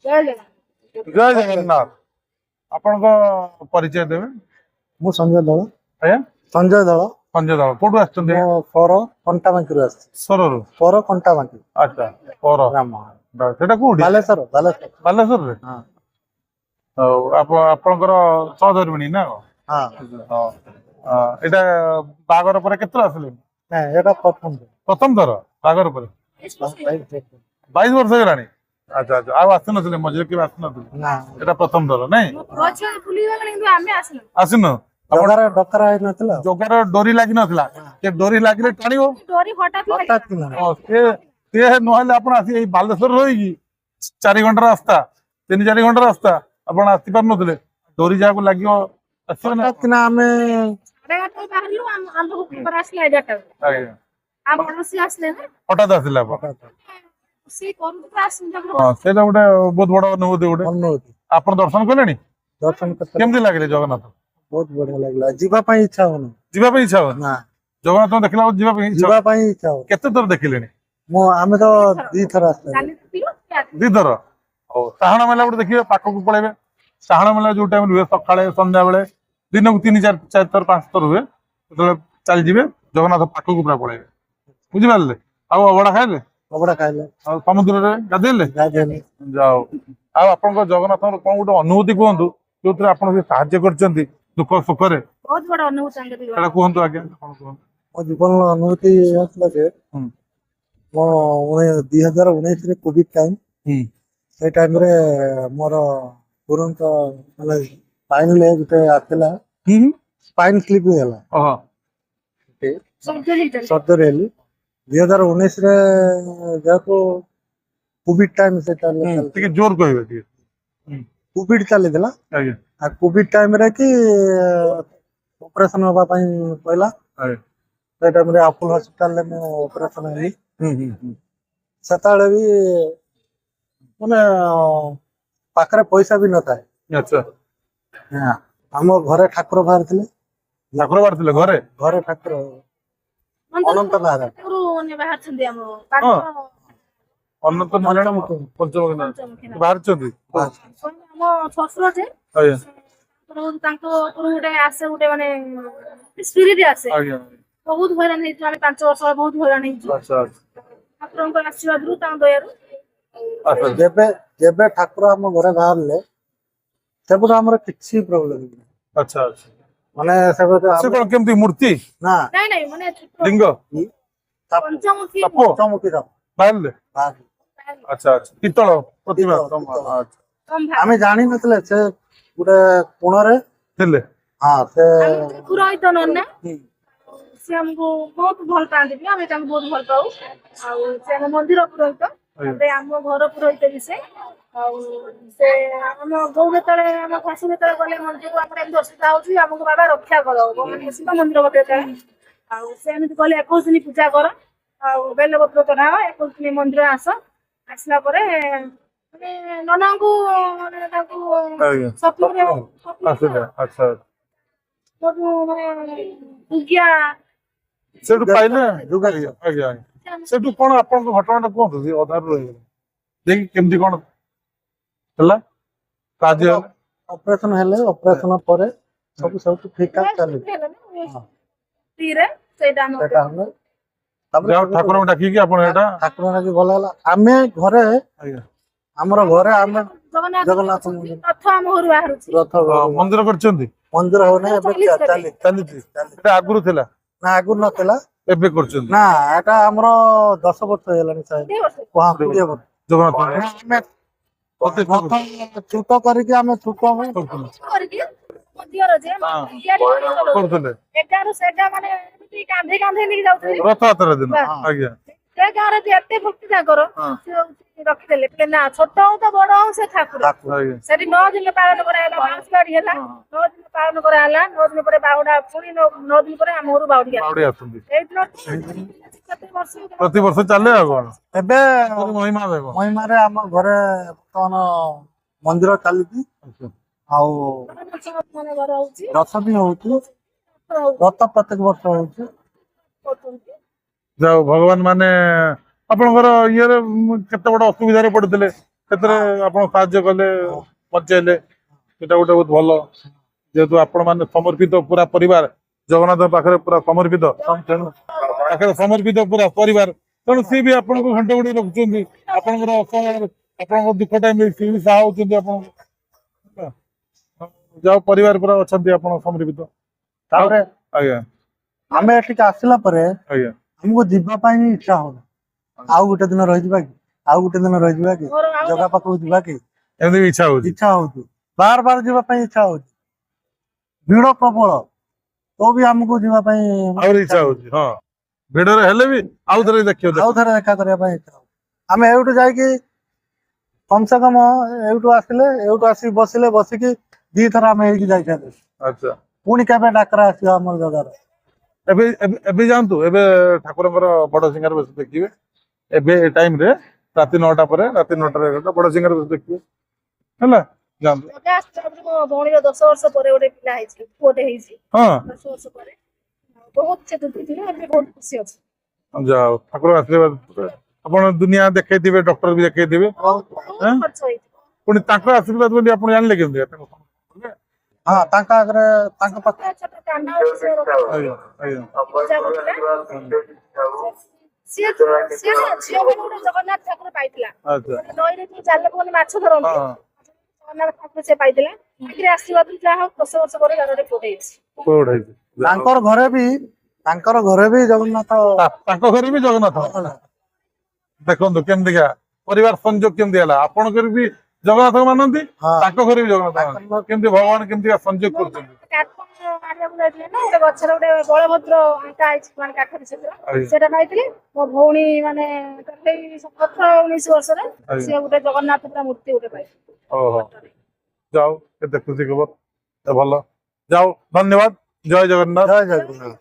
जय जगन्नाथ आपण परिचय देवे मु संजय दल आज्ञा संजय दल संजय दल कोठू आछन पर कंटाबांकी सररू पर कंटाबांकी अच्छा पर ग्राम सेटा कोठी बालेश्वर बालेश्वर बालेश्वर रे हाँ आपणकर सहधर्मिणी ना हाँ एटा बागर पर केते आसले नहीं एटा प्रथम प्रथम थर बागर पर 22 वर्ष हेलानी अच्छा अच्छा आ आसन नथिले मझे के आसन नथिले ना एटा प्रथम थर नहीं आसिन डगर डकर आइ नथिला जोगार डोरी लागि नथिला के डोरी लागिले टाणिबो हठात कि ना से नहले आपण आसी एई बालेश्वर रही की 4 घंटा रास्ता 3-4 घंटा रास्ता आपण आसी पर नथिले डोरी जाको लागियो आसी ना हठात कि ना हमें हठात आसिला सेटा गोटे बहुत बड़ अनुभूति गोटे अनुभूति आपण दर्शन कलेनी दर्शन करते केमती लागले जगन्नाथ बहुत बढ़िया लगला जीवा पाई इच्छा होना जीवा पे इच्छा हो ना जगन्नाथ देखला जीवा पे इच्छा जीवा पाई इच्छा हो केते थर देखिलेनी मो आमे तो दी थर आस्ते दी थर ओ साहण मेला गोटे देखिए पाखक पळेबे साहण मेला जो टाइम हुए सकाळे संध्या बेले दिन को 3-4 थर 5 थर हुए तो चल जीवे जगन्नाथ पाखक पूरा पळेबे बुझि पारले आ अबडा खाइले कपड़ा खाइले आ समुद्र रे गाधेले गाधेले जाओ आ आपन जगन्नाथ कोन गोटे अनुभूति कहंतु जोथरे आपन से सहाय्य करचंती दुख सुख रे बहुत बड़ा अनुभूति एटा कहंतु आगे कोन कहंतु मो जीवन अनुभूति आसला जे मो 2019 रे कोविड टाइम से टाइम रे मोर तुरंत मतलब स्पाइन ले गुटे आतला स्पाइन स्लिप होला ओह सर्जरी हेली 2019 रे जाको कोविड टाइम से टिके जोर कहबे टिके कोविड चली दिला आगे आ कोविड टाइम रे कि ऑपरेशन होबा पई पहिला आगे से टाइम रे अपोलो हॉस्पिटल ले मैं ऑपरेशन हेली सताळे भी माने पाखरे पैसा भी न थाए अच्छा हां हम घरे ठाकुर बाहर थिले ठाकुर बारथिले घरे घरे ठाकुर अनंत नारायण अनंत नारायण पंचम बाहर चंदी शशुर जे आगे गोटे आसे गोटे माने स्पिरिट आसे आगे बहुत हैरान है 5 वर्ष बहुत हैरान है अच्छा ठाकुर आशीर्वाद दयारू अच्छा जेबे जेबे ठाकुर हम घरे बाहर ले सेबुट हमर किछि प्रॉब्लम नहीं अच्छा अच्छा माने सेबुट से कोन केमती मूर्ति ना नहीं नहीं माने लिंग पंचमुखी तपो चमुकी दा बाहरले बाहर अच्छा अच्छा पितल प्रतिमा पितल। अच्छा हमें जानी नतले से गुटे कोण रे थिले हां से पुरोहित नन्ना से हमको बहुत भल पाते भी हमें तांको बहुत भल पाऊ आ से हम मंदिर पुरोहित तापरे हम घर पुरोहित भी से हम गौ जेतले हम शाशु जेतले गले मंदिर को हमरे दर्शिता होची हमको बाबा रक्षा करो माने शिव मंदिर बते आ से हम कहले 21 दिन पूजा कर आ बेलपत्र चढ़ा 21 दिन मंदिर आस आसला परे माने नना को माने ताको आगे स्वप्न रे आसले अच्छा माने दुगिया सेटु पाइले जुगा आगे आगे सेटु कोन आपन को घटना कोन थी आधार रही देखि केमती कोन हला काजे ऑपरेशन हेले ऑपरेशन परे सब सब ठीक ठाक चली तीरे सेटा न सेटा हम जाओ ठाकुर डाकी कि आपन एटा ठाकुर ना की भल हला आमे घरे आगे हमर घरे आमे जगन्नाथ जगन्नाथ मंदिर रथ हम घर बाहर रथ मंदिर करचंदी मंदिर हो ना एबे चाली चालीती एटा आगुरु थिला ना आगु नतला एबे करचंदी ना एटा हमरो 10 वर्ष हेलानी साहेब वहां 20 वर्ष जगन्नाथ छूट करके आमे छूट में करके मदियर जे करथले एटारो सेटा माने कांधे कांधे नहीं जाउथि रथ यात्रा दिन आज्ञा से गारे जे एते भक्ति जा करो से रखि देले पे ना छोट हो तो बड़ हो से ठाकुर आज्ञा सेठी 9 दिन पालन करायला 5 गाड़ी हैला 9 दिन पालन करायला 9 दिन परे बाहुडा पुणी 9 दिन परे हम घर बाहुडी बावड़ी आसंदी ए दिन कते वर्ष प्रति वर्ष चले आ कोन एबे महिमा देखो महिमा रे हम घरे तन मंदिर चालीची आउ माने घर होउची रथ भी होउची रथ प्रत्येक वर्ष होउची जाओ भगवान माने आपनकर ये केते बड़ असुविधा रे पड़थिले ସେଥିରେ ଆପଣ ସାହାଯ୍ୟ କଲେ ବଞ୍ଚେଇଲେ ସେଟା ଗୋଟେ ବହୁତ ଭଲ ଯେହେତୁ ଆପଣ ମାନେ ସମର୍ପିତ ପୁରା ପରିବାର ଜଗନ୍ନାଥ ପାଖରେ ପୁରା ସମର୍ପିତ ପାଖରେ ସମର୍ପିତ ପୁରା ପରିବାର ତେଣୁ ସିଏ ବି ଆପଣଙ୍କୁ ଘଣ୍ଟ ଘୋଡେଇ ରଖୁଛନ୍ତି ଆପଣଙ୍କର ଅସମୟରେ ଆପଣଙ୍କ ଦୁଃଖ ଟାଇମ୍ ସିଏ ବି ସାହା ହଉଛନ୍ତି ଆପଣଙ୍କୁ ଯାହା ପରିବାର ପୁରା ଅଛନ୍ତି ଆପଣ ସମର୍ପିତ ତାପରେ ଆଜ୍ଞା ଆମେ ଏଠିକି ଆସିଲା ପରେ ଆଜ୍ଞା ଆମକୁ ଯିବା ପାଇଁ ହିଁ ଇଚ୍ଛା ହଉନି ଆଉ ଗୋଟେ ଦିନ ରହିଯିବା କି ଆଉ ଗୋଟେ ଦିନ ରହିଯିବା କି ମୋର ଆଉ ଜଗା ପାଖକୁ ଯିବା କି ଏମିତି ବି ଇଚ୍ଛା ହଉଛି ଇଚ୍ଛା ହଉଛି ବାର ବାର ଯିବା ପାଇଁ ଇଚ୍ଛା ହଉଛି ଭିଡ ପ୍ରବଳ ତ ବି ଆମକୁ ଯିବା ପାଇଁ ଆହୁରି ଇଚ୍ଛା ହଉଛି ହଁ ଭିଡରେ ହେଲେ ବି ଆଉ ଥରେ ଦେଖିବ ଆଉ ଥରେ ଦେଖା କରିବା ପାଇଁ ଇଚ୍ଛା ହଉଛି ଆମେ ଏଇଠୁ ଯାଇକି କମ ସେ କମ ଏଇଠୁ ଆସିଲେ ଏଇଠୁ ଆସିକି ବସିକି ଦିଥର ଆମେ ହେଇକି ଯାଇଥାନ୍ତୁ ଆଚ୍ଛା ପୁଣି କେବେ ଡାକରା ଆସିବ ଆମର ଜାଗାରେ ଏବେ ଏବେ ଯାଆନ୍ତୁ ଏବେ ଠାକୁରଙ୍କର ବଡ ସିଂହାର ବେଶ ଦେଖିବେ ଏବେ ଏ ଟାଇମ୍ ରେ ରାତି 9ଟା ପରେ ରାତି 9ଟାରେ ବଡ ସିଂହାର ବେଶ ଦେଖିବେ ହେଲା ଯାଆନ୍ତୁ ଏବେ ଆସିଛି ମୋ ଭଉଣୀର 10 ବର୍ଷ ପରେ ଗୋଟେ ପିଲା ହେଇଛି ପୁଅଟେ ହେଇଛି ହଁ 10 ବର୍ଷ ପରେ ବହୁତ ସେ ଦୁଃଖୀ ଥିଲେ ଏବେ ବହୁତ ଖୁସି ଅଛି ଯାଅ ଠାକୁର ଆଶୀର୍ବାଦ ଆପଣ ଦୁନିଆ ଦେଖେଇଥିବେ ଡକ୍ଟର ବି ଦେଖେଇଥିବେ ବହୁତ ଖର୍ଚ୍ଚ ହେଇଛି ପୁଣି ତାଙ୍କ ଆଶୀର୍ବାଦ ବୋଲି ଆପଣ ଜାଣିଲେ କେମିତି ହଁ ତାଙ୍କ ଆଗରେ ତାଙ୍କ ପାଖରେ ଛୋଟ ଛୋଟ କାନ ଅଛି ସେ ଆଜ୍ଞା ଆଜ୍ଞା ପୂଜା କରୁଥିଲା ସିଏ ସିଏ ନା ଝିଅ ବେଳେ ଗୋଟେ ଜଗନ୍ନାଥ ଠାକୁର ପାଇଥିଲା ଆଚ୍ଛା ଗୋଟେ ନଈରେ ଯୋଉ ଜାଲ ପକେଇ ମାଛ ଧରନ୍ତି ହଁ ଜଗନ୍ନାଥ ଠାକୁର ସେ ପାଇଥିଲା ସେଥିରେ ଆଶୀର୍ବାଦ ଯାହା ହଉ 10 ବର୍ଷ ପରେ ତାର ଗୋଟେ ପୁଅଟେ ହେଇଛି କୋଉଠି ହେଇଛି ତାଙ୍କର ଘରେ ବି ଜଗନ୍ନାଥ ତାଙ୍କ ଘରେ ବି ଜଗନ୍ନାଥ ଦେଖନ୍ତୁ କେମିତିକା ପରିବାର ସଂଯୋଗ କେମିତି ହେଲା ଆପଣଙ୍କର ବି ଜଗନ୍ନାଥ ମାନନ୍ତି ହଁ। ତାଙ୍କ ଘରେ ବି ଜଗନ୍ନାଥ ମାନନ୍ତି କେମିତି ଭଗବାନ କେମିତିକା ସଂଯୋଗ କରୁଛନ୍ତି କାଠ ଆଣିବାକୁ ଯାଇଥିଲେ ନା ଗୋଟେ ଗଛରେ ଗୋଟେ ବଳଭଦ୍ର ଆଙ୍କା ହେଇଛି ମାନେ କାଠରେ ଚିତ୍ର ଆଜ୍ଞା। ସେଟା ପାଇଥିଲି ମୋ ଭଉଣୀ ମାନେ ସେଇ 18-19 ବର୍ଷରେ ଆଜ୍ଞା। ସିଏ ଗୋଟେ ଜଗନ୍ନାଥ ପୁରା ମୂର୍ତ୍ତି ଗୋଟେ ପାଇଥିଲେ ଓହୋ ଯାଉ କେତେ ଖୁସି ଖବର ଭଲ ଯାଉ ଧନ୍ୟବାଦ ଜୟ ଜଗନ୍ନାଥ ଜୟ ଜଗନ୍ନାଥ